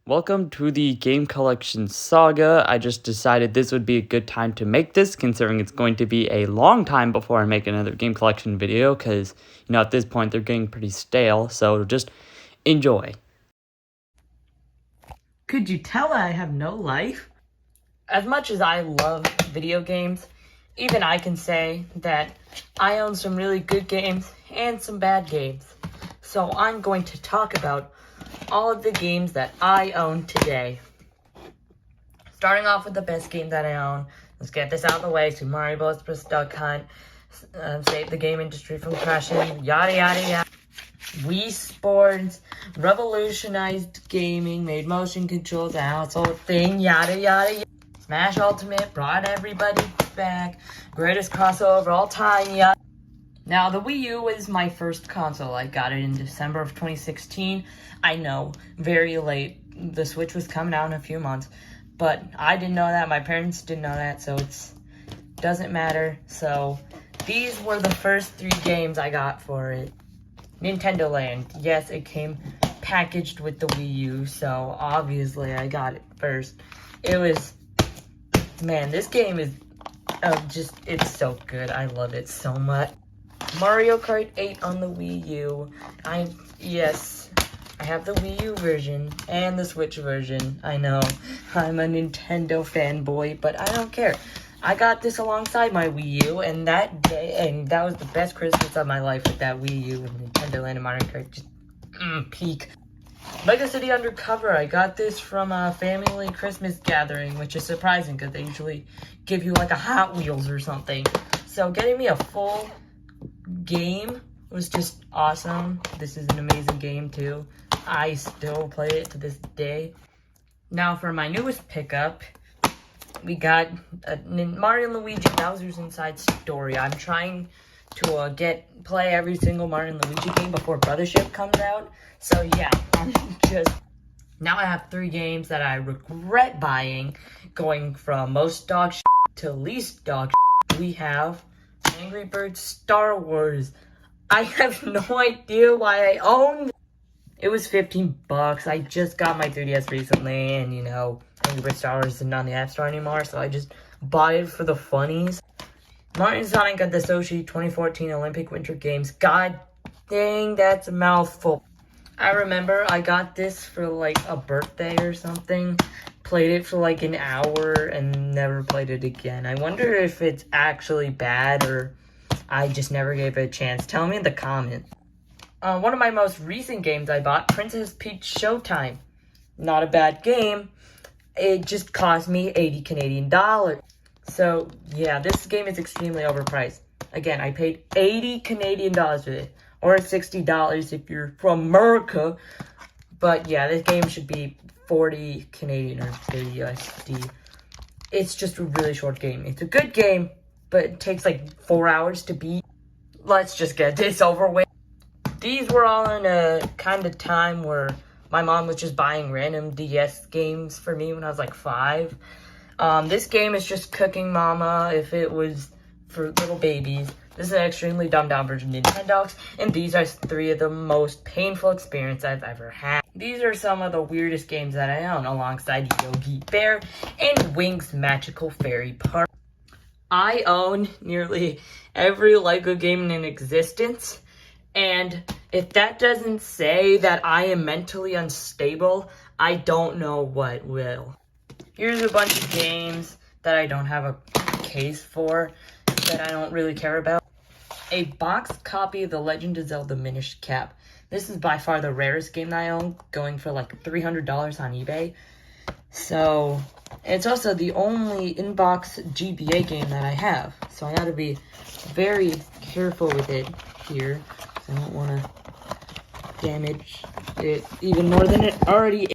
Welcome to the game collection saga. I just decided this would be a good time to make this, considering it's going to be a long time before I make another game collection video, because, at this point they're getting pretty stale, so just enjoy. Could you tell I have no life? As much as I love video games, even I can say that I own some really good games and some bad games. So I'm going to talk about all of the games that I own today. Starting off with the best game that I own. Let's get this out of the way. Super Mario Bros. Duck Hunt. Save the game industry from crashing. Yada yada yada. Wii Sports revolutionized gaming, made motion controls a household thing. Yada yada yada. Smash Ultimate brought everybody back. Greatest crossover of all time. Yada. Now, the Wii U was my first console. I got it in December of 2016. I know, very late. The Switch was coming out in a few months. But I didn't know that. My parents didn't know that. So it doesn't matter. So these were the first 3 games I got for it. Nintendo Land. Yes, it came packaged with the Wii U. So obviously I got it first. It was... Man, this game is it's so good. I love it so much. Mario Kart 8 on the Wii U. Yes, I have the Wii U version and the Switch version. I know, I'm a Nintendo fanboy, but I don't care. I got this alongside my Wii U, and that was the best Christmas of my life with that Wii U and Nintendo Land and Mario Kart. Just peak. Mega City Undercover. I got this from a family Christmas gathering, which is surprising because they usually give you like a Hot Wheels or something. So getting me a full game was just awesome. This is an amazing game too. I still play it to this day. Now for my newest pickup, we got Mario and Luigi Bowser's Inside Story. I'm trying to play every single Mario and Luigi game before Brothership comes out. So yeah, now I have 3 games that I regret buying, going from most dog shit to least dog shit. We have Angry Birds Star Wars. I have no idea why I owned it. It was $15. I just got my 3DS recently, and Angry Birds Star Wars isn't on the App Store anymore, so I just bought it for the funnies. Mario and Sonic at the Sochi 2014 Olympic Winter Games. God dang, that's a mouthful. I remember I got this for like a birthday or something. Played it for like an hour and never played it again. I wonder if it's actually bad or I just never gave it a chance. Tell me in the comments. One of my most recent games I bought, Princess Peach Showtime. Not a bad game. It just cost me 80 Canadian dollars. So yeah, this game is extremely overpriced. Again, I paid 80 Canadian dollars for it. Or $60 if you're from America. But yeah, this game should be 40 Canadian or 30 USD. It's just a really short game. It's a good game, but it takes like 4 hours to beat. Let's just get this over with. These were all in a kind of time where my mom was just buying random DS games for me when I was like 5. This game is just Cooking Mama if it was for little babies. This is an extremely dumbed down version of Nintendogs, and these are 3 of the most painful experiences I've ever had. These are some of the weirdest games that I own, alongside Yogi Bear and Wings Magical Fairy Park. I own nearly every LEGO game in existence, and if that doesn't say that I am mentally unstable, I don't know what will. Here's a bunch of games that I don't have a case for, that I don't really care about. A boxed copy of The Legend of Zelda Minish Cap. This is by far the rarest game that I own, going for like $300 on eBay. So, it's also the only in-box GBA game that I have. So I gotta be very careful with it here. I don't want to damage it even more than it already is.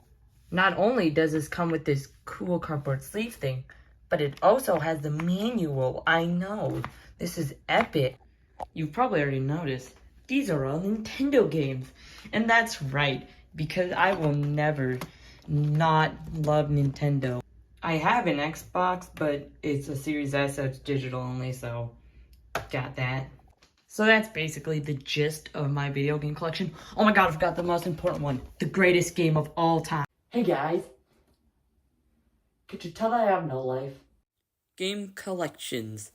Not only does this come with this cool cardboard sleeve thing, but it also has the manual. I know, this is epic. You've probably already noticed, these are all Nintendo games. And that's right, because I will never not love Nintendo. I have an Xbox, but it's a Series S, so it's digital only, so got that. So that's basically the gist of my video game collection. Oh my god, I forgot the most important one. The greatest game of all time. Hey guys. Could you tell that I have no life? Game collections.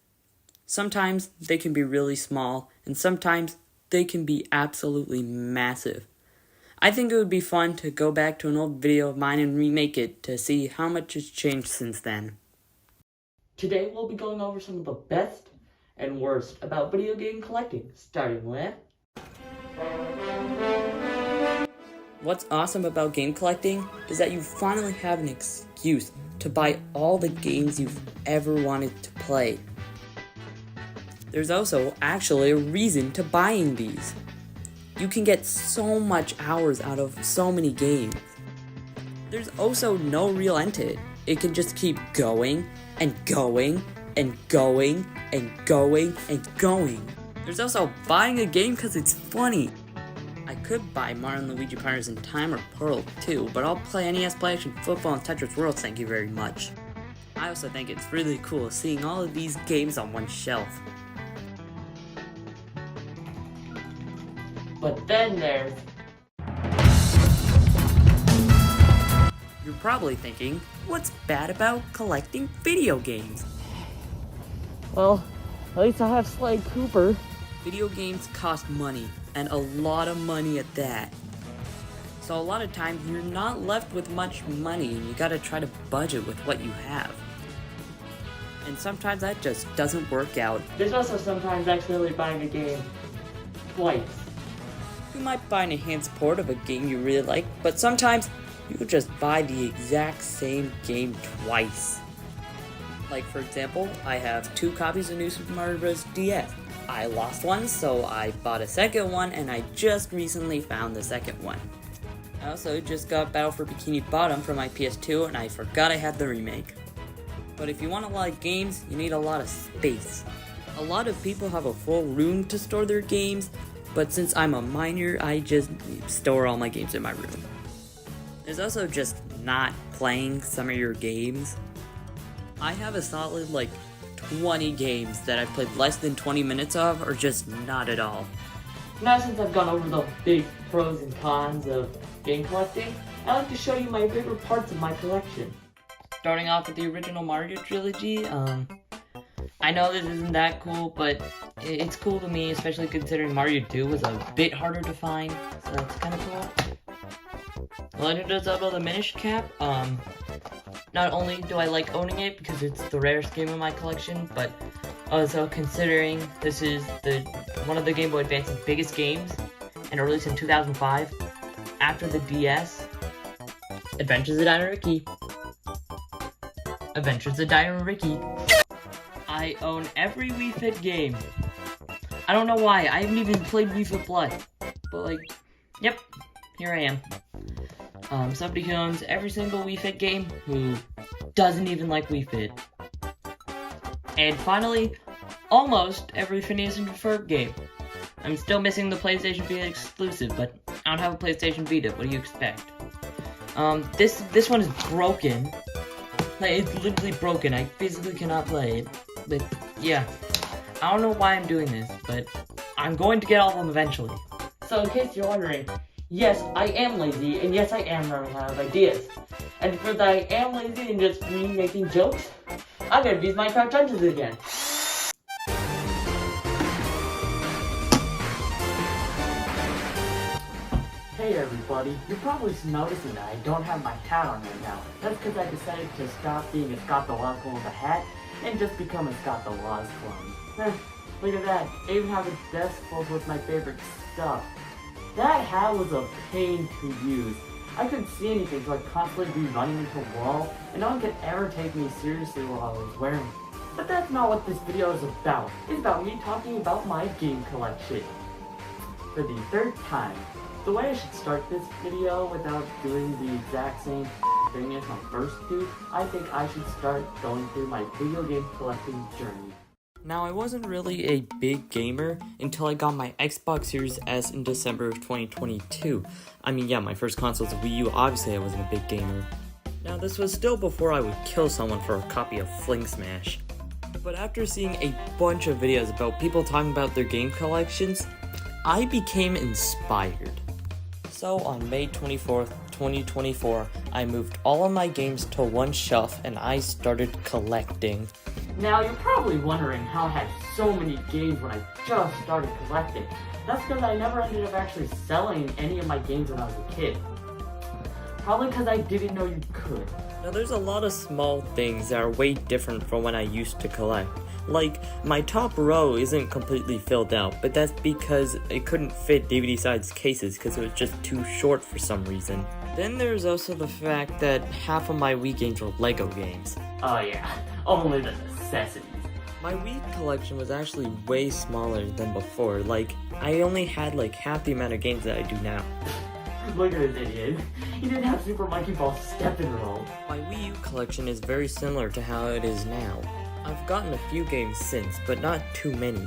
Sometimes they can be really small, and sometimes they can be absolutely massive. I think it would be fun to go back to an old video of mine and remake it to see how much has changed since then. Today we'll be going over some of the best and worst about video game collecting, starting with... What's awesome about game collecting is that you finally have an excuse to buy all the games you've ever wanted to play. There's also actually a reason to buying these. You can get so much hours out of so many games. There's also no real end to it. It can just keep going and going and going and going and going. There's also buying a game because it's funny. I could buy Mario & Luigi Partners in Time or Portal 2, but I'll play NES, PlayStation, Football, and Tetris World, thank you very much. I also think it's really cool seeing all of these games on one shelf. But then there's... You're probably thinking, what's bad about collecting video games? Well, at least I have Sly Cooper. Video games cost money, and a lot of money at that. So a lot of times you're not left with much money and you gotta try to budget with what you have. And sometimes that just doesn't work out. There's also sometimes accidentally buying a game twice. You might buy an enhanced port of a game you really like, but sometimes you just buy the exact same game twice. Like for example, I have 2 copies of New Super Mario Bros. DS. I lost one, so I bought a second one, and I just recently found the second one. I also just got Battle for Bikini Bottom for my PS2, and I forgot I had the remake. But if you want a lot of games, you need a lot of space. A lot of people have a full room to store their games, but since I'm a minor, I just store all my games in my room. There's also just not playing some of your games. I have a solid 20 games that I've played less than 20 minutes of, or just not at all. Now since I've gone over the big pros and cons of game collecting, I'd like to show you my favorite parts of my collection. Starting off with the original Mario trilogy, I know this isn't that cool, but it's cool to me, especially considering Mario 2 was a bit harder to find, so that's kind of cool. Legend of Zelda: The Minish Cap, not only do I like owning it because it's the rarest game in my collection, but also considering this is one of the Game Boy Advance's biggest games, and released in 2005, after the DS, Adventures of Dino Ricky. Adventures of Dino Ricky. I own every Wii Fit game. I don't know why, I haven't even played Wii Fit Blood, but yep, here I am. Somebody who owns every single Wii Fit game who doesn't even like Wii Fit. And finally, almost every Phineas and Ferb game. I'm still missing the PlayStation Vita exclusive, but I don't have a PlayStation Vita, what do you expect? This one is broken. It's literally broken, I physically cannot play it. But yeah, I don't know why I'm doing this, but I'm going to get all of them eventually. So in case you're wondering, yes, I am lazy, and yes, I am running out of ideas. And for that I am lazy and just me making jokes, I'm gonna use Minecraft Dungeons again. Hey everybody, you're probably noticing that I don't have my hat on right now. That's because I decided to stop being a Scott the Woz clone with a hat and just become a Scott the Woz clone. Look at that, I even have a desk full with my favorite stuff. That hat was a pain to use. I couldn't see anything, so I'd constantly be running into a wall, and no one could ever take me seriously while I was wearing it. But that's not what this video is about. It's about me talking about my game collection. For the 3rd time. The way I should start this video without doing the exact same thing as my first 2, I think I should start going through my video game collecting journey. Now, I wasn't really a big gamer until I got my Xbox Series S in December of 2022. I mean, yeah, my first console was a Wii U, obviously I wasn't a big gamer. Now, this was still before I would kill someone for a copy of Fling Smash. But after seeing a bunch of videos about people talking about their game collections, I became inspired. So on May 24th, 2024, I moved all of my games to one shelf and I started collecting. Now, you're probably wondering how I had so many games when I just started collecting. That's because I never ended up actually selling any of my games when I was a kid. Probably because I didn't know you could. Now there's a lot of small things that are way different from when I used to collect. Like, my top row isn't completely filled out, but that's because it couldn't fit DVD-sized cases because it was just too short for some reason. Then there's also the fact that half of my Wii games were Lego games. Oh yeah, only the necessities. My Wii collection was actually way smaller than before. Like, I only had like half the amount of games that I do now. Look at this idiot. He didn't have Super Monkey Ball Step and Roll. My Wii U collection is very similar to how it is now. I've gotten a few games since, but not too many.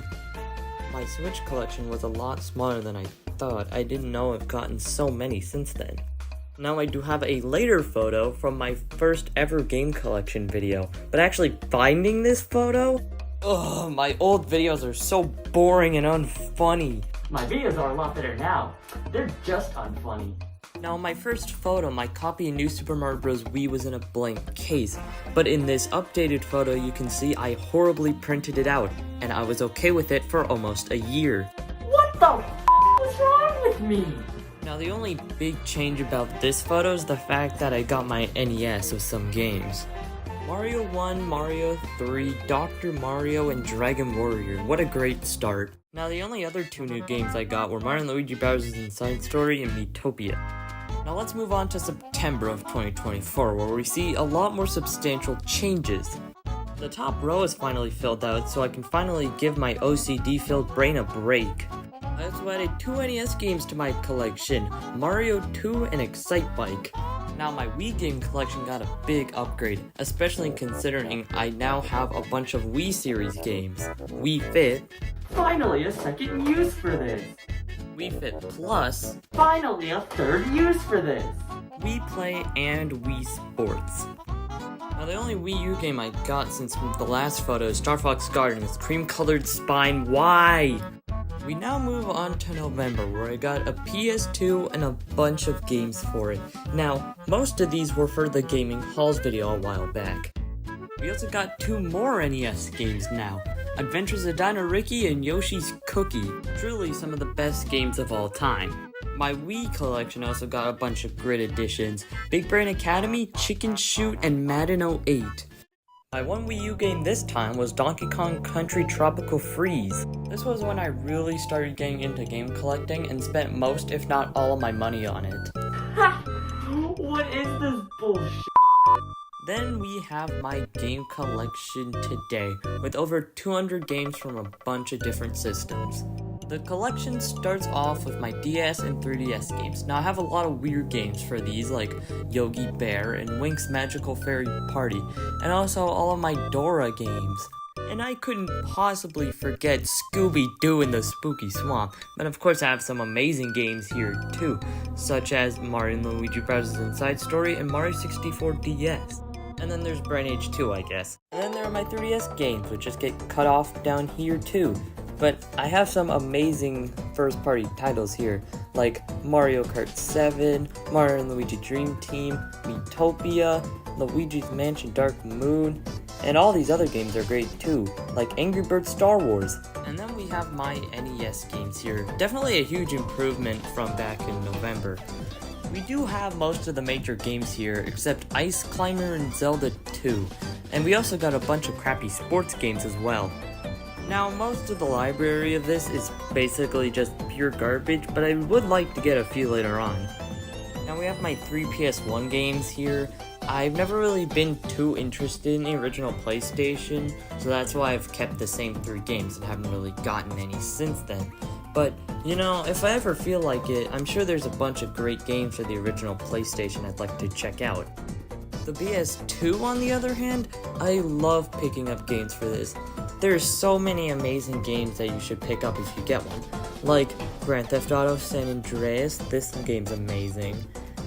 My Switch collection was a lot smaller than I thought. I didn't know I've gotten so many since then. Now I do have a later photo from my first ever game collection video, but actually finding this photo? Ugh, my old videos are so boring and unfunny. My videos are a lot better now. They're just unfunny. Now in my first photo, my copy of New Super Mario Bros. Wii was in a blank case, but in this updated photo you can see I horribly printed it out, and I was okay with it for almost a year. What the was wrong with me? Now the only big change about this photo is the fact that I got my NES with some games. Mario 1, Mario 3, Dr. Mario, and Dragon Warrior. What a great start. Now the only other two new games I got were Mario & Luigi Bowser's Inside Story and Miitopia. Now let's move on to September of 2024, where we see a lot more substantial changes. The top row is finally filled out, so I can finally give my OCD-filled brain a break. I also added two NES games to my collection, Mario 2 and Excitebike. Now my Wii game collection got a big upgrade, especially considering I now have a bunch of Wii series games. Wii Fit, Finally a second use for this. Wii Fit Plus, Finally a third use for this. Wii Play, and Wii Sports. Now the only Wii U game I got since the last photo is Star Fox Garden with cream-colored spine. Why? We now move on to November, where I got a PS2 and a bunch of games for it. Now, most of these were for the Gaming Halls video a while back. We also got two more NES games now, Adventures of Dino Ricky and Yoshi's Cookie, truly some of the best games of all time. My Wii collection also got a bunch of grid editions, Big Brain Academy, Chicken Shoot, and Madden 08. My one Wii U game this time was Donkey Kong Country Tropical Freeze. This was when I really started getting into game collecting and spent most, if not all, of my money on it. Ha! What is this bullshit? Then we have my game collection today, with over 200 games from a bunch of different systems. The collection starts off with my DS and 3DS games. Now I have a lot of weird games for these, like Yogi Bear and Wink's Magical Fairy Party, and also all of my Dora games. And I couldn't possibly forget Scooby-Doo in the Spooky Swamp, but of course I have some amazing games here too, such as Mario & Luigi Bros. Inside Story and Mario 64 DS. And then there's Brain Age 2, I guess. And then there are my 3DS games, which just get cut off down here too. But I have some amazing first-party titles here, like Mario Kart 7, Mario & Luigi Dream Team, Miitopia, Luigi's Mansion Dark Moon, and all these other games are great too, like Angry Birds Star Wars. And then we have my NES games here. Definitely a huge improvement from back in November. We do have most of the major games here, except Ice Climber and Zelda 2. And we also got a bunch of crappy sports games as well. Now, most of the library of this is basically just pure garbage, but I would like to get a few later on. Now we have my 3 PS1 games here. I've never really been too interested in the original PlayStation, so that's why I've kept the same 3 games and haven't really gotten any since then. But, you know, if I ever feel like it, I'm sure there's a bunch of great games for the original PlayStation I'd like to check out. The PS2, on the other hand, I love picking up games for this. There's so many amazing games that you should pick up if you get one. Like Grand Theft Auto San Andreas, this game's amazing.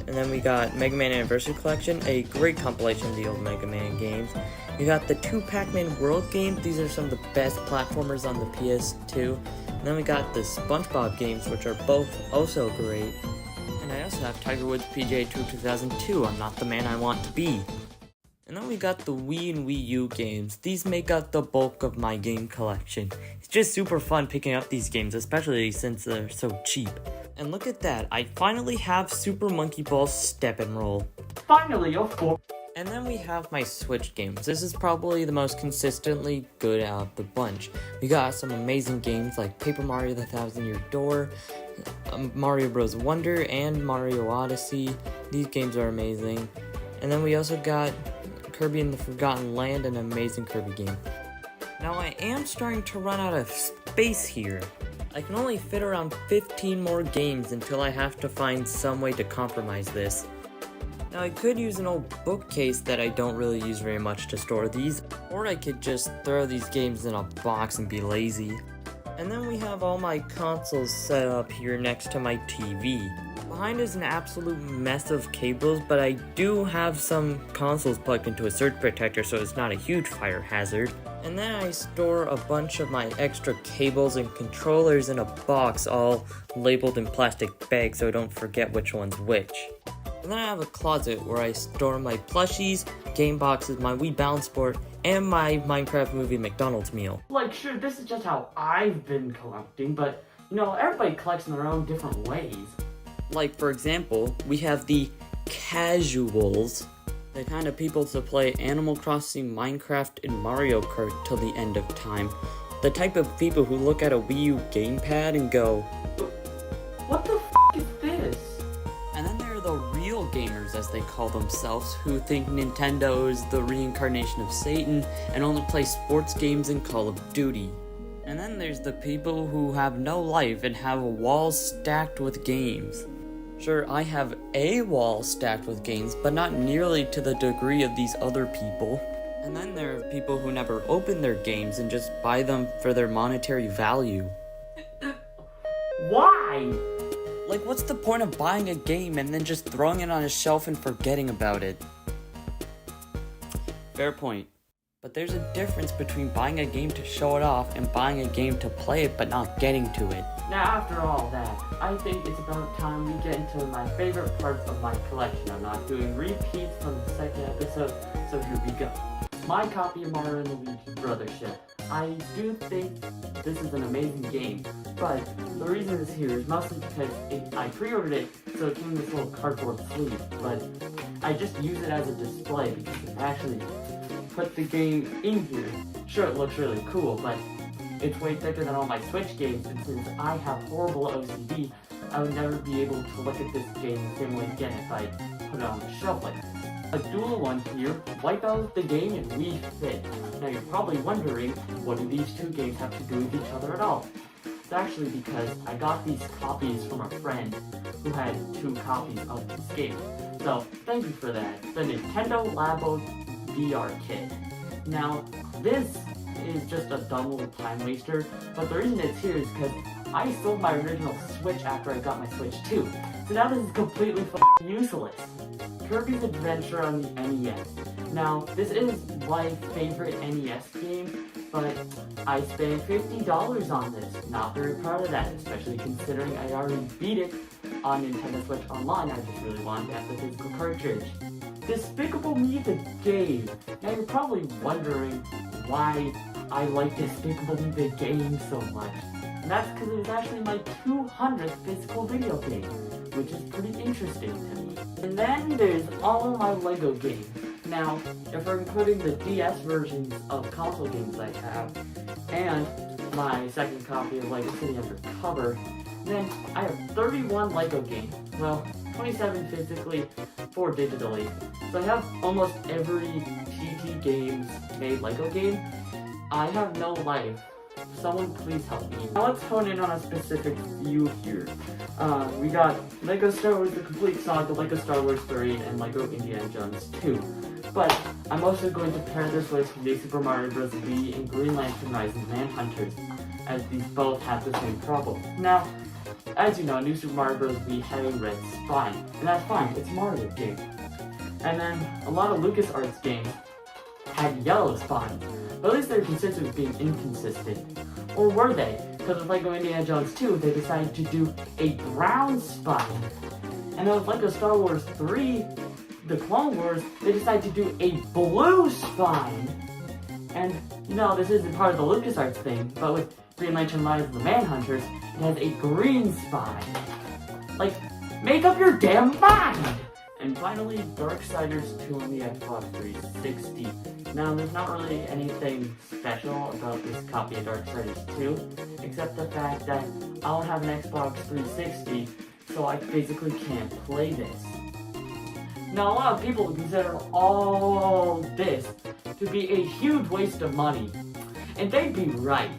And then we got Mega Man Anniversary Collection, a great compilation of the old Mega Man games. We got the 2 Pac-Man World games, these are some of the best platformers on the PS2. And then we got the SpongeBob games, which are both also great. And I also have Tiger Woods PGA Tour 2002, I'm Not the Man I Want to Be. And then we got the Wii and Wii U games. These make up the bulk of my game collection. It's just super fun picking up these games, especially since they're so cheap. And look at that, I finally have Super Monkey Ball Step and Roll. Finally, of course. And then we have my Switch games. This is probably the most consistently good out of the bunch. We got some amazing games like Paper Mario The Thousand Year Door, Mario Bros. Wonder, and Mario Odyssey. These games are amazing. And then we also got Kirby and the Forgotten Land, an amazing Kirby game. Now I am starting to run out of space here. I can only fit around 15 more games until I have to find some way to compromise this. Now I could use an old bookcase that I don't really use very much to store these, or I could just throw these games in a box and be lazy. And then we have all my consoles set up here next to my TV. Behind is an absolute mess of cables, but I do have some consoles plugged into a surge protector so it's not a huge fire hazard. And then I store a bunch of my extra cables and controllers in a box, all labeled in plastic bags so I don't forget which one's which. And then I have a closet where I store my plushies, game boxes, my Wii Balance Board, and my Minecraft Movie McDonald's meal. Like, sure, this is just how I've been collecting, but, you know, everybody collects in their own different ways. Like, for example, we have the casuals, the kind of people to play Animal Crossing, Minecraft, and Mario Kart till the end of time. The type of people who look at a Wii U gamepad and go, what the is this? And then there are the real gamers, as they call themselves, who think Nintendo is the reincarnation of Satan and only play sports games and Call of Duty. And then there's the people who have no life and have walls stacked with games. Sure, I have a wall stacked with games, but not nearly to the degree of these other people. And then there are people who never open their games and just buy them for their monetary value. Why? Like, what's the point of buying a game and then just throwing it on a shelf and forgetting about it? Fair point. But there's a difference between buying a game to show it off and buying a game to play it but not getting to it. Now, after all that, I think it's about time we get into my favorite parts of my collection. I'm not doing repeats from the second episode, so here we go. My copy of Mario and Luigi Brothership. I do think this is an amazing game, but the reason it's here is mostly because I pre-ordered it, so it came in this little cardboard sleeve, but I just use it as a display because it actually put the game in here. Sure, it looks really cool, but it's way thicker than all my Switch games, and since I have horrible OCD, I would never be able to look at this game the same way again if I put it on the shelf like this. A dual one here, wipe out the game and Wii Fit. Now you're probably wondering, what do these two games have to do with each other at all? It's actually because I got these copies from a friend who had 2 copies of this game. So, thank you for that. The Nintendo Labo VR kit. Now, this is just a dumb little time waster, but the reason it's here is because I sold my original Switch after I got my Switch 2. So now this is completely useless. Kirby's Adventure on the NES. Now, this is my favorite NES game, but I spent $50 on this. Not very proud of that, especially considering I already beat it on Nintendo Switch Online. I just really wanted to have the physical cartridge. Despicable Me the game. Now you're probably wondering why I like Despicable Me the game so much. And that's because it was actually my 200th physical video game, which is pretty interesting to me. And then there's all my LEGO games. Now, if we're including the DS versions of console games I have, and my second copy of LEGO City Undercover, then I have 31 LEGO games. Well, 27 physically, 4 digitally. So I have almost every TT Games made LEGO game. I have no life. Someone please help me. Now let's hone in on a specific few here. We got LEGO Star Wars The Complete Saga, LEGO Star Wars 3, and LEGO Indiana Jones 2. But I'm also going to pair this with New Super Mario Bros. Wii and Green Lantern Rising Manhunters, as these both have the same problem. Now, as you know, New Super Mario Bros. Wii had a red spine, and that's fine, it's a Mario game. And then, a lot of LucasArts games had yellow spines, but at least they're consistent with being inconsistent. Or were they? Because with LEGO Indiana Jones 2, they decided to do a brown spine. And then with LEGO Star Wars 3, The Clone Wars, they decided to do a blue spine. And, this isn't part of the LucasArts thing, but with Green Lantern Rise of the Manhunters, it has a green spine. Like, make up your damn mind! And finally, Darksiders 2 on the Xbox 360. Now, there's not really anything special about this copy of Darksiders 2, except the fact that I don't have an Xbox 360, so I basically can't play this. Now, a lot of people consider all this to be a huge waste of money, and they'd be right.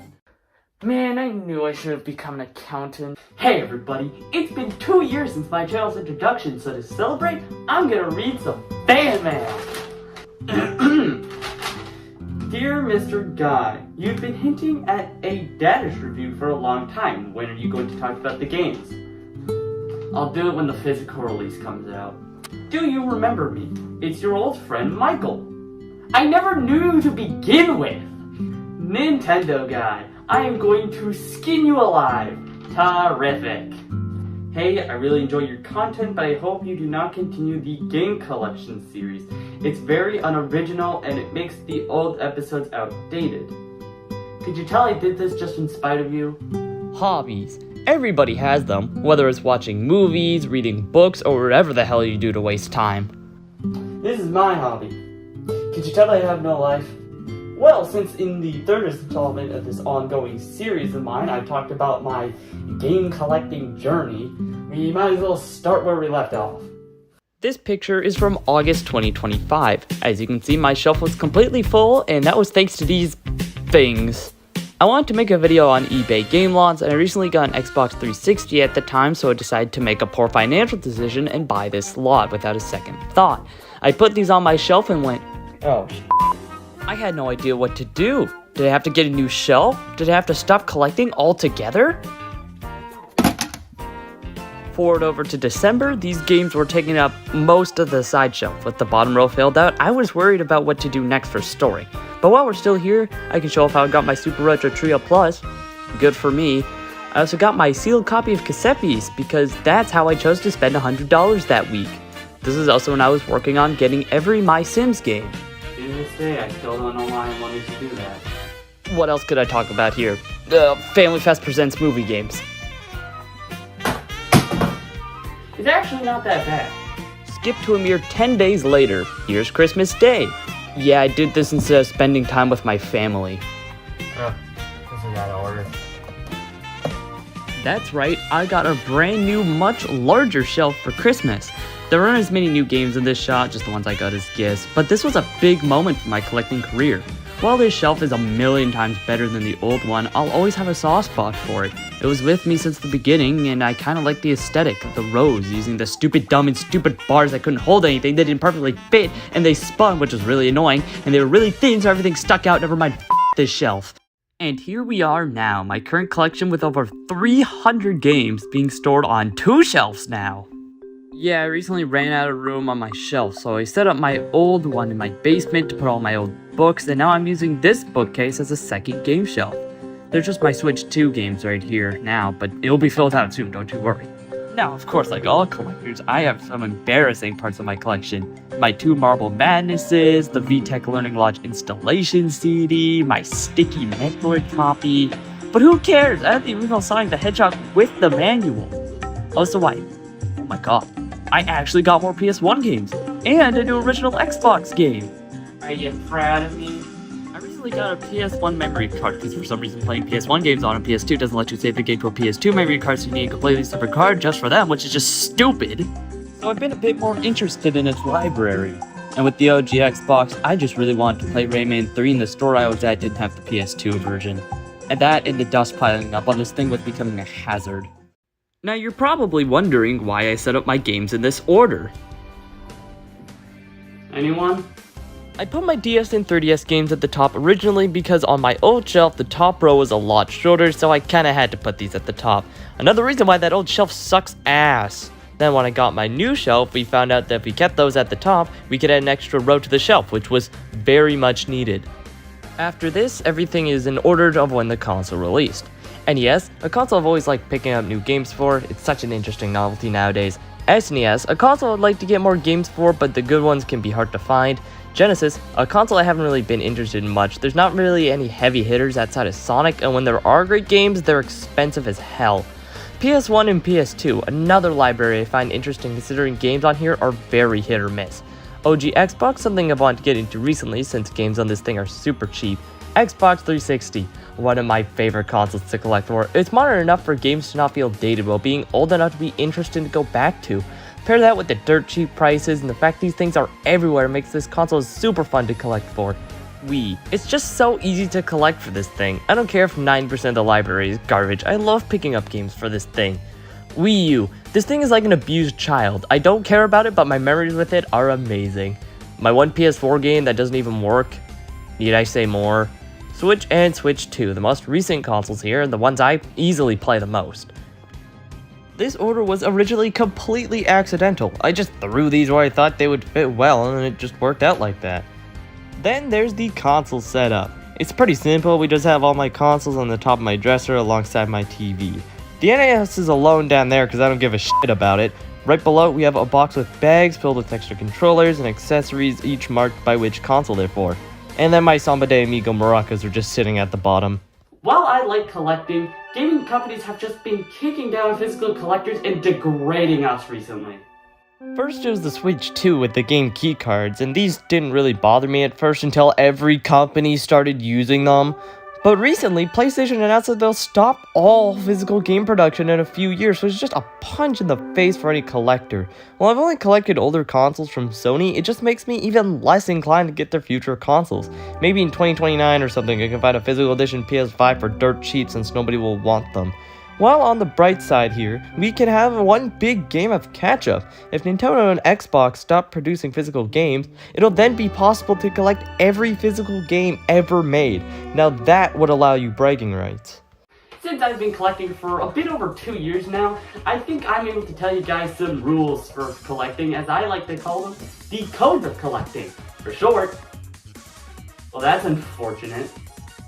Man, I knew I should have become an accountant. Hey everybody, it's been 2 years since my channel's introduction, so to celebrate, I'm gonna read some fan mail. Dear Mr. Guy, you've been hinting at a Dadish review for a long time. When are you going to talk about the games? I'll do it when the physical release comes out. Do you remember me? It's your old friend Michael. I never knew you to begin with. Nintendo Guy, I am going to skin you alive. Terrific. Hey, I really enjoy your content, but I hope you do not continue the game collection series. It's very unoriginal and it makes the old episodes outdated. Could you tell I did this just in spite of you? Hobbies. Everybody has them, whether it's watching movies, reading books, or whatever the hell you do to waste time. This is my hobby. Could you tell I have no life? Well, since in the third installment of this ongoing series of mine, I talked about my game collecting journey, we might as well start where we left off. This picture is from August 2025. As you can see, my shelf was completely full, and that was thanks to these things. I wanted to make a video on eBay game lots, and I recently got an Xbox 360 at the time, so I decided to make a poor financial decision and buy this lot without a second thought. I put these on my shelf and went, oh, I had no idea what to do. Did I have to get a new shelf? Did I have to stop collecting altogether? Forward over to December, these games were taking up most of the side shelf. With the bottom row filled out, I was worried about what to do next for storing. But while we're still here, I can show off how I got my Super Retro Trio Plus. Good for me. I also got my sealed copy of Caseppi's because that's how I chose to spend $100 that week. This is also when I was working on getting every My Sims game. To this day, I still don't know why I wanted to do that. What else could I talk about here? Family Fest presents movie games. It's actually not that bad. Skip to a mere 10 days later. Here's Christmas Day. Yeah, I did this instead of spending time with my family. This is out of order. That's right, I got a brand new, much larger shelf for Christmas. There aren't as many new games in this shot, just the ones I got as gifts, but this was a big moment for my collecting career. While this shelf is a million times better than the old one, I'll always have a soft spot for it. It was with me since the beginning, and I kinda like the aesthetic of the rows, using the stupid bars that couldn't hold anything, they didn't perfectly fit, and they spun, which was really annoying, and they were really thin, so everything stuck out, never mind this shelf. And here we are now, my current collection with over 300 games being stored on 2 shelves now. Yeah, I recently ran out of room on my shelf, so I set up my old one in my basement to put all my old books, and now I'm using this bookcase as a second game shelf. There's just my Switch 2 games right here now, but it'll be filled out soon, don't you worry. Now, of course, like all collectors, I have some embarrassing parts of my collection. My 2 Marble Madnesses, the VTech Learning Lodge installation CD, my sticky Metroid copy. But who cares? I have the original Sonic the Hedgehog with the manual. Also, oh my god, I actually got more PS1 games, and a new original Xbox game. Are you proud of me? I recently got a PS1 memory card, because for some reason playing PS1 games on a PS2 doesn't let you save the game to a PS2 memory card, so you need a completely separate card just for them, which is just stupid. So I've been a bit more interested in its library. And with the OG Xbox, I just really wanted to play Rayman 3, and the store I was at didn't have the PS2 version. And that and the dust piling up on this thing was becoming a hazard. Now you're probably wondering why I set up my games in this order. Anyone? I put my DS and 3DS games at the top originally because on my old shelf the top row was a lot shorter, so I kinda had to put these at the top. Another reason why that old shelf sucks ass. Then when I got my new shelf, we found out that if we kept those at the top, we could add an extra row to the shelf, which was very much needed. After this, everything is in order of when the console released. And yes, a console I've always liked picking up new games for, it's such an interesting novelty nowadays. SNES, a console I'd like to get more games for, but the good ones can be hard to find. Genesis, a console I haven't really been interested in much. There's not really any heavy hitters outside of Sonic, and when there are great games, they're expensive as hell. PS1 and PS2, another library I find interesting considering games on here are very hit or miss. OG Xbox, something I've wanted to get into recently since games on this thing are super cheap. Xbox 360, one of my favorite consoles to collect for. It's modern enough for games to not feel dated while being old enough to be interesting to go back to. Pair that with the dirt cheap prices and the fact these things are everywhere makes this console super fun to collect for. Wii. It's just so easy to collect for this thing. I don't care if 9% of the library is garbage. I love picking up games for this thing. Wii U. This thing is like an abused child. I don't care about it, but my memories with it are amazing. My one PS4 game that doesn't even work. Need I say more? Switch and Switch 2, the most recent consoles here, and the ones I easily play the most. This order was originally completely accidental. I just threw these where I thought they would fit well, and it just worked out like that. Then there's the console setup. It's pretty simple. We just have all my consoles on the top of my dresser alongside my TV. The NES is alone down there because I don't give a shit about it. Right below, we have a box with bags filled with extra controllers and accessories, each marked by which console they're for. And then my Samba de Amigo maracas are just sitting at the bottom. While I like collecting, gaming companies have just been kicking down physical collectors and degrading us recently. First it was the Switch 2 with the game keycards, and these didn't really bother me at first until every company started using them. But recently, PlayStation announced that they'll stop all physical game production in a few years, so it's just a punch in the face for any collector. While I've only collected older consoles from Sony, it just makes me even less inclined to get their future consoles. Maybe in 2029 or something I can find a physical edition PS5 for dirt cheap since nobody will want them. While on the bright side here, we can have one big game of catch-up. If Nintendo and Xbox stop producing physical games, it'll then be possible to collect every physical game ever made. Now that would allow you bragging rights. Since I've been collecting for a bit over 2 years now, I think I'm able to tell you guys some rules for collecting, as I like to call them, the code of collecting, for short. Well, that's unfortunate.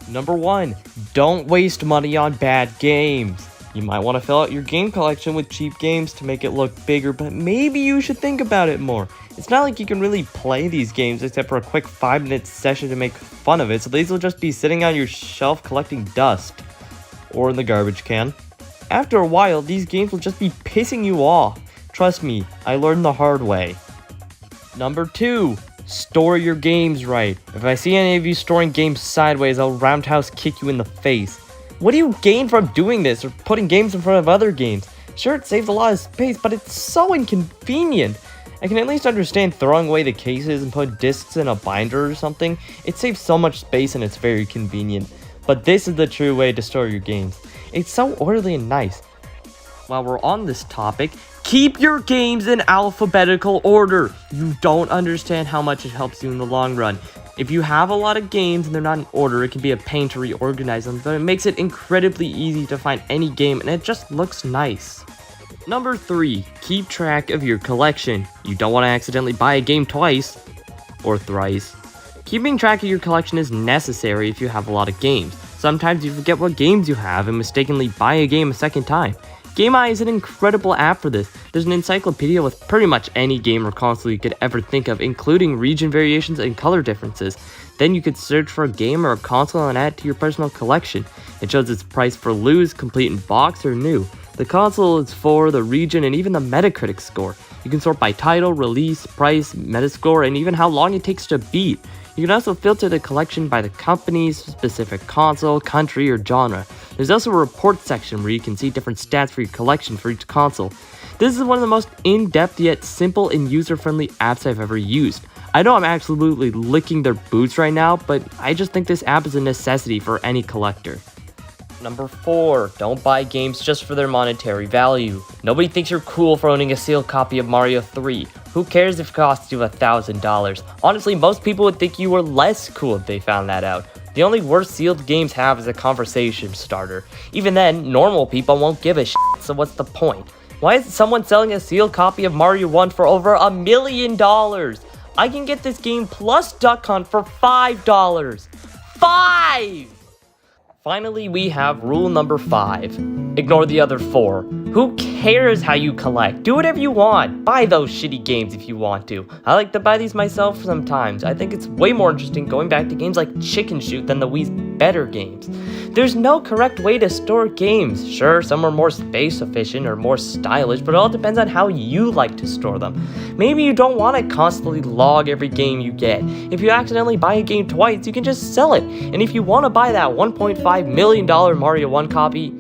Number 1, don't waste money on bad games. You might want to fill out your game collection with cheap games to make it look bigger, but maybe you should think about it more. It's not like you can really play these games except for a quick 5-minute session to make fun of it, so these will just be sitting on your shelf collecting dust. Or in the garbage can. After a while, these games will just be pissing you off. Trust me, I learned the hard way. Number 2, store your games right. If I see any of you storing games sideways, I'll roundhouse kick you in the face. What do you gain from doing this or putting games in front of other games? Sure, it saves a lot of space, but it's so inconvenient. I can at least understand throwing away the cases and putting discs in a binder or something. It saves so much space and it's very convenient. But this is the true way to store your games. It's so orderly and nice. While we're on this topic, keep your games in alphabetical order. You don't understand how much it helps you in the long run. If you have a lot of games and they're not in order, it can be a pain to reorganize them, but it makes it incredibly easy to find any game and it just looks nice. Number 3, keep track of your collection. You don't want to accidentally buy a game twice, or thrice. Keeping track of your collection is necessary if you have a lot of games. Sometimes you forget what games you have and mistakenly buy a game a second time. GameEye is an incredible app for this. There's an encyclopedia with pretty much any game or console you could ever think of, including region variations and color differences. Then you could search for a game or a console and add it to your personal collection. It shows its price for loose, complete in box, or new. The console is for the region and even the Metacritic score. You can sort by title, release, price, Metascore, and even how long it takes to beat. You can also filter the collection by the company's specific console, country, or genre. There's also a report section where you can see different stats for your collection for each console. This is one of the most in-depth yet simple and user-friendly apps I've ever used. I know I'm absolutely licking their boots right now, but I just think this app is a necessity for any collector. Number 4, don't buy games just for their monetary value. Nobody thinks you're cool for owning a sealed copy of Mario 3. Who cares if it costs you $1,000? Honestly, most people would think you were less cool if they found that out. The only worst sealed games have is a conversation starter. Even then, normal people won't give a shit, so what's the point? Why is someone selling a sealed copy of Mario 1 for over $1 million? I can get this game plus Duck Hunt for $5. 5! Finally, we have rule number 5. Ignore the other 4. Who cares how you collect? Do whatever you want. Buy those shitty games if you want to. I like to buy these myself sometimes. I think it's way more interesting going back to games like Chicken Shoot than the Wii's better games. There's no correct way to store games. Sure, some are more space efficient or more stylish, but it all depends on how you like to store them. Maybe you don't want to constantly log every game you get. If you accidentally buy a game twice, you can just sell it. And if you want to buy that $1.5 million Mario 1 copy,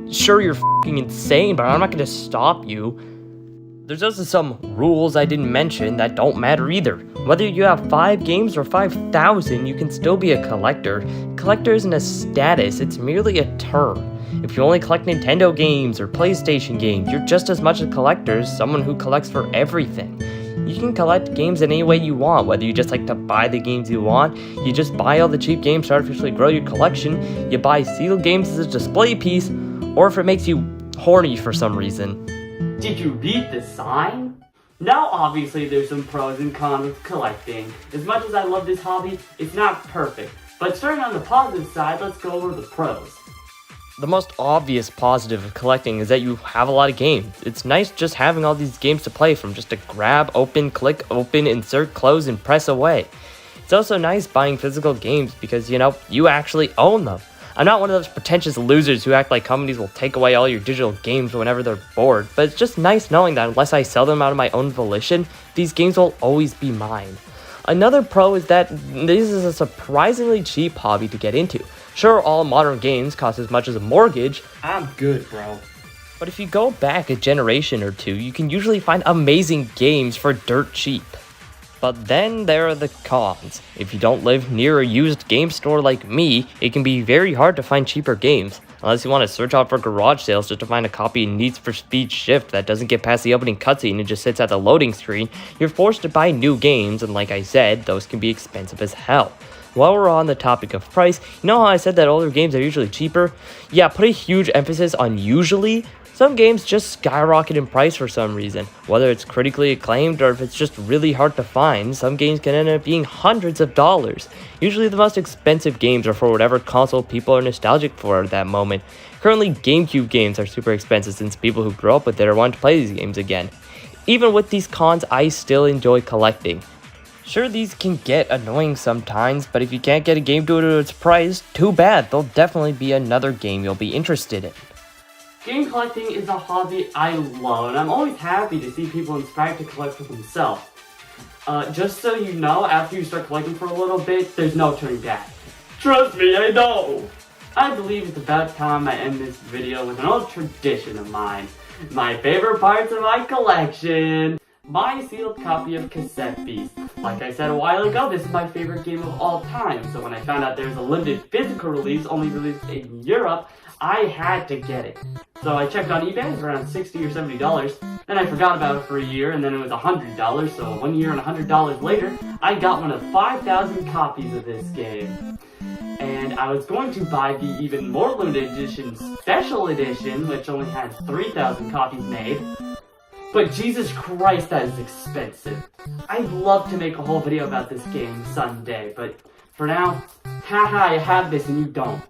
sure, you're f***ing insane, but I'm not going to stop you. There's also some rules I didn't mention that don't matter either. Whether you have 5 games or 5,000, you can still be a collector. Collector isn't a status, it's merely a term. If you only collect Nintendo games or PlayStation games, you're just as much a collector as someone who collects for everything. You can collect games in any way you want, whether you just like to buy the games you want, you just buy all the cheap games to artificially grow your collection, you buy sealed games as a display piece, or if it makes you horny for some reason. Did you read the sign? Now obviously there's some pros and cons of collecting. As much as I love this hobby, it's not perfect. But starting on the positive side, let's go over the pros. The most obvious positive of collecting is that you have a lot of games. It's nice just having all these games to play from, just to grab, open, click, open, insert, close, and press away. It's also nice buying physical games because, you actually own them. I'm not one of those pretentious losers who act like companies will take away all your digital games whenever they're bored, but it's just nice knowing that unless I sell them out of my own volition, these games will always be mine. Another pro is that this is a surprisingly cheap hobby to get into. Sure, all modern games cost as much as a mortgage. I'm good, bro. But if you go back a generation or two, you can usually find amazing games for dirt cheap. But then there are the cons. If you don't live near a used game store like me, it can be very hard to find cheaper games. Unless you want to search out for garage sales just to find a copy of Need for Speed Shift that doesn't get past the opening cutscene and just sits at the loading screen, you're forced to buy new games, and like I said, those can be expensive as hell. While we're on the topic of price, you know how I said that older games are usually cheaper? Yeah, put a huge emphasis on usually. Some games just skyrocket in price for some reason. Whether it's critically acclaimed or if it's just really hard to find, some games can end up being hundreds of dollars. Usually the most expensive games are for whatever console people are nostalgic for at that moment. Currently, GameCube games are super expensive since people who grew up with it are wanting to play these games again. Even with these cons, I still enjoy collecting. Sure, these can get annoying sometimes, but if you can't get a game due to its price, too bad. There'll definitely be another game you'll be interested in. Game collecting is a hobby I love, and I'm always happy to see people inspired to collect for themselves. Just so you know, after you start collecting for a little bit, there's no turning back. Trust me, I know! I believe it's about time I end this video with an old tradition of mine. My favorite parts of my collection! My sealed copy of Cassette Beast. Like I said a while ago, this is my favorite game of all time, so when I found out there was a limited physical release only released in Europe, I had to get it. So I checked on eBay, it was around $60 or $70. Then I forgot about it for a year, and then it was $100. So 1 year and $100 later, I got one of 5,000 copies of this game. And I was going to buy the even more limited edition special edition, which only had 3,000 copies made. But Jesus Christ, that is expensive. I'd love to make a whole video about this game someday, but for now, haha, I have this and you don't.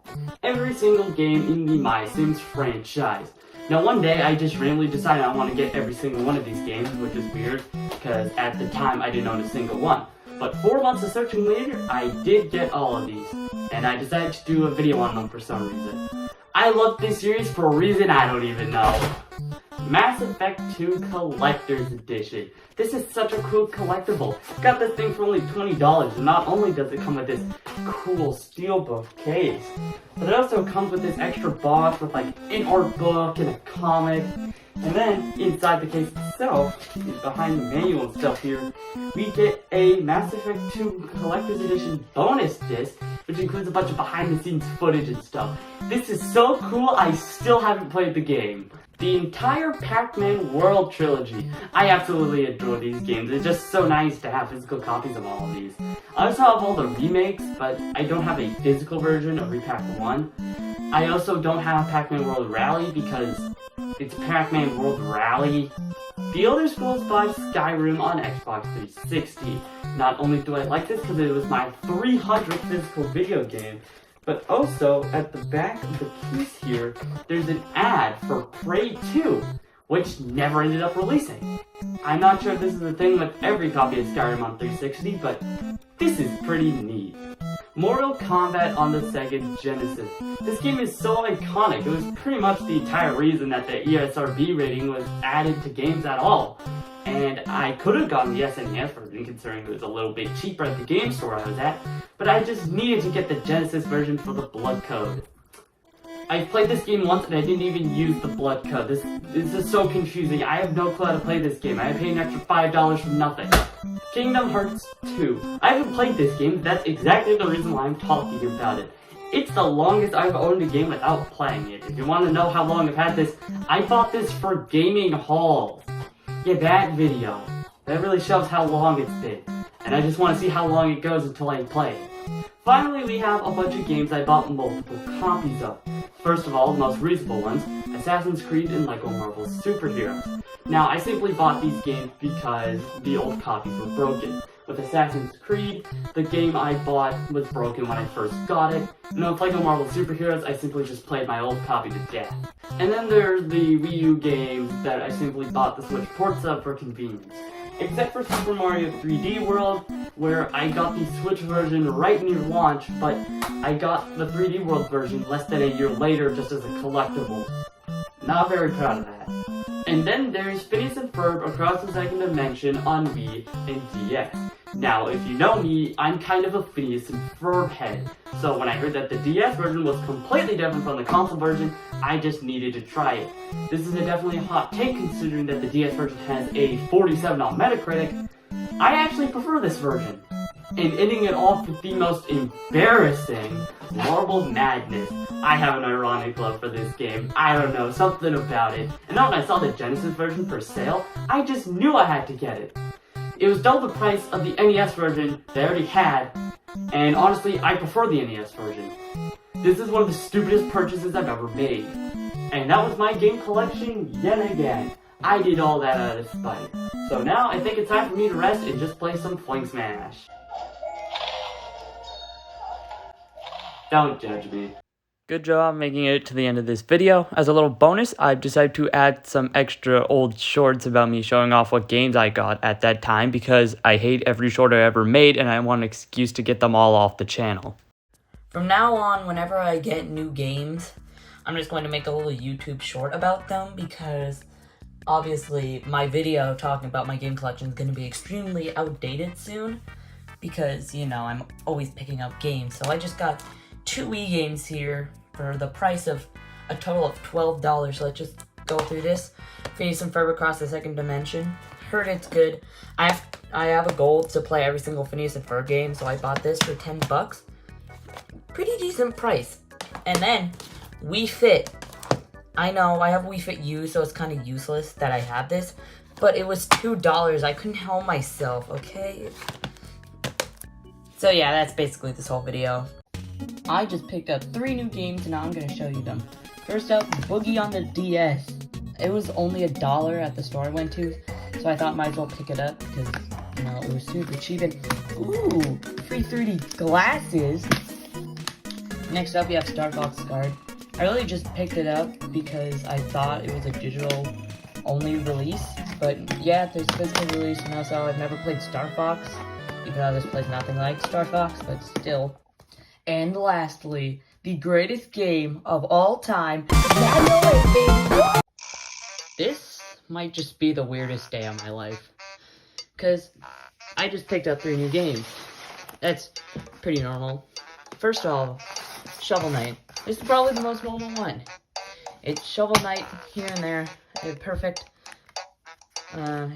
Every single game in the My Sims franchise. Now one day, I just randomly decided I want to get every single one of these games, which is weird, because at the time I didn't own a single one. But 4 months of searching later, I did get all of these, and I decided to do a video on them for some reason. I love this series for a reason I don't even know. Mass Effect 2 Collector's Edition. This is such a cool collectible. Got this thing for only $20, and not only does it come with this cool steelbook case, but it also comes with this extra box with like an art book and a comic. And then, inside the case itself, behind the manual and stuff here, we get a Mass Effect 2 Collector's Edition bonus disc, which includes a bunch of behind-the-scenes footage and stuff. This is so cool, I still haven't played the game. The entire Pac-Man World Trilogy. I absolutely adore these games. It's just so nice to have physical copies of all of these. I also have all the remakes, but I don't have a physical version of Repack 1. I also don't have Pac-Man World Rally because it's Pac-Man World Rally. The Elder Scrolls V Skyrim on Xbox 360. Not only do I like this because it was my 300th physical video game, But also, at the back of the case here, there's an ad for Prey 2, which never ended up releasing. I'm not sure if this is a thing with every copy of Skyrim on 360, but this is pretty neat. Mortal Kombat on the Sega Genesis. This game is so iconic, it was pretty much the entire reason that the ESRB rating was added to games at all. And I could have gotten the SNES version considering it was a little bit cheaper at the game store I was at, but I just needed to get the Genesis version for the blood code. I played this game once and I didn't even use the blood code. This is so confusing. I have no clue how to play this game. I paid an extra $5 for nothing. Kingdom Hearts 2. I haven't played this game, that's exactly the reason why I'm talking about it. It's the longest I've owned a game without playing it. If you want to know how long I've had this, I bought this for Gaming Halls. Yeah, that video. That really shows how long it's been. And I just want to see how long it goes until I play it. Finally, we have a bunch of games I bought multiple copies of. First of all, the most reasonable ones, Assassin's Creed and LEGO Marvel Super Heroes. Now, I simply bought these games because the old copies were broken. With Assassin's Creed, the game I bought was broken when I first got it, and with LEGO Marvel Super Heroes, I simply just played my old copy to death. And then there's the Wii U games that I simply bought the Switch ports of for convenience. Except for Super Mario 3D World, where I got the Switch version right near launch, but I got the 3D World version less than a year later just as a collectible. Not very proud of that. And then there's Phineas and Ferb Across the Second Dimension on Wii and DS. Now, if you know me, I'm kind of a Phineas and Ferb head, so when I heard that the DS version was completely different from the console version, I just needed to try it. This is definitely a hot take considering that the DS version has a 47 on Metacritic. I actually prefer this version. And ending it off with the most embarrassing Marble Madness. I have an ironic love for this game. I don't know, something about it. And then when I saw the Genesis version for sale, I just knew I had to get it. It was double the price of the NES version that I already had, and honestly, I prefer the NES version. This is one of the stupidest purchases I've ever made. And that was my game collection yet again. I did all that out of spite. So now I think it's time for me to rest and just play some Fling Smash. Don't judge me. Good job making it to the end of this video. As a little bonus, I've decided to add some extra old shorts about me showing off what games I got at that time because I hate every short I ever made and I want an excuse to get them all off the channel. From now on, whenever I get new games, I'm just going to make a little YouTube short about them because obviously my video talking about my game collection is going to be extremely outdated soon because, you know, I'm always picking up games. So I just got 2 Wii games here for the price of a total of $12. So let's just go through this. Phineas and Ferb Across the Second Dimension. Heard it's good. I have a goal to play every single Phineas and Ferb game, so I bought this for $10. Pretty decent price. And then Wii Fit. I know I have Wii Fit U, so it's kind of useless that I have this, but it was $2. I couldn't help myself, okay? So yeah, that's basically this whole video. I just picked up 3 new games and now I'm going to show you them. First up, Boogie on the DS. It was only $1 at the store I went to, so I thought might as well pick it up because, you know, it was super cheap and, ooh, free 3D glasses. Next up, we have Star Fox Guard. I really just picked it up because I thought it was a digital only release, but yeah, there's physical release and also I've never played Star Fox, even though this plays nothing like Star Fox, but still. And lastly, the greatest game of all time, Mario 8, baby! This might just be the weirdest day of my life, because I just picked up 3 new games. That's pretty normal. First of all, Shovel Knight. This is probably the most normal one. It's Shovel Knight here and there, perfect,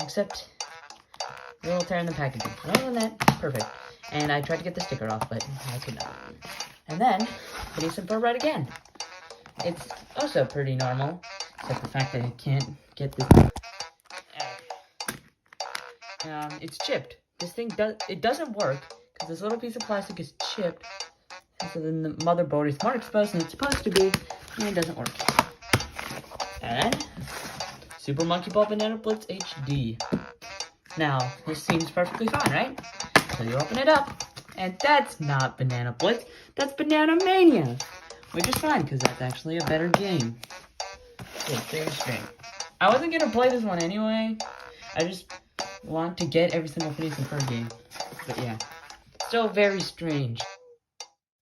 except a little tear in the packaging. Other than that, perfect. And I tried to get the sticker off, but I could not. And then, Phineas and Ferb again. It's also pretty normal, except the fact that I can't get this. It's chipped. This thing doesn't work because this little piece of plastic is chipped. So then the motherboard is more exposed than it's supposed to be, and it doesn't work. And then, Super Monkey Ball Banana Blitz HD. Now, this seems perfectly fine, right? So you open it up, And that's not Banana Blitz, that's Banana Mania. Which is fine, because that's actually a better game. So it's very strange. I wasn't gonna play this one anyway. I just want to get every single Phineas and Ferb game. But yeah, still very strange.